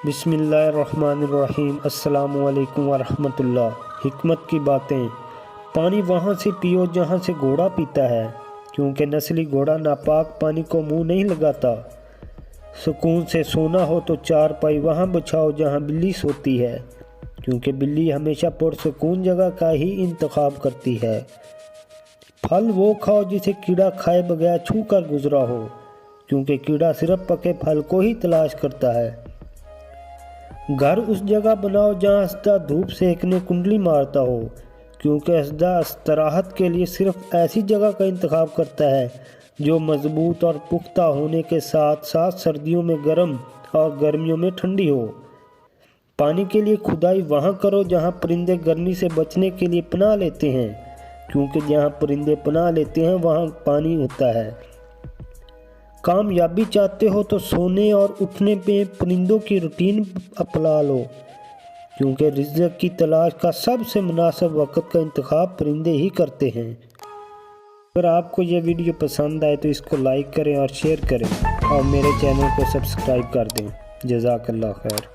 بسم اللہ الرحمن الرحیم۔ السلام علیکم ورحمۃ اللہ۔ حکمت کی باتیں۔ پانی وہاں سے پیو جہاں سے گھوڑا پیتا ہے، کیونکہ نسلی گھوڑا ناپاک پانی کو منہ نہیں لگاتا۔ سکون سے سونا ہو تو چارپائی وہاں بچھاؤ جہاں بلی سوتی ہے، کیونکہ بلی ہمیشہ پرسکون جگہ کا ہی انتخاب کرتی ہے۔ پھل وہ کھاؤ جسے کیڑا کھائے بغیر چھو کر گزرا ہو، کیونکہ کیڑا صرف پکے پھل کو ہی تلاش کرتا ہے۔ گھر اس جگہ بناؤ جہاں ہسدہ دھوپ سینکنے کنڈلی مارتا ہو، کیونکہ ہسدہ استراحت کے لیے صرف ایسی جگہ کا انتخاب کرتا ہے جو مضبوط اور پختہ ہونے کے ساتھ ساتھ سردیوں میں گرم اور گرمیوں میں ٹھنڈی ہو۔ پانی کے لیے کھدائی وہاں کرو جہاں پرندے گرمی سے بچنے کے لیے پناہ لیتے ہیں، کیونکہ جہاں پرندے پناہ لیتے ہیں وہاں پانی ہوتا ہے۔ کامیابی چاہتے ہو تو سونے اور اٹھنے میں پرندوں کی روٹین اپنا لو، کیونکہ رزق کی تلاش کا سب سے مناسب وقت کا انتخاب پرندے ہی کرتے ہیں۔ اگر آپ کو یہ ویڈیو پسند آئے تو اس کو لائک کریں اور شیئر کریں، اور میرے چینل کو سبسکرائب کر دیں۔ جزاک اللہ خیر۔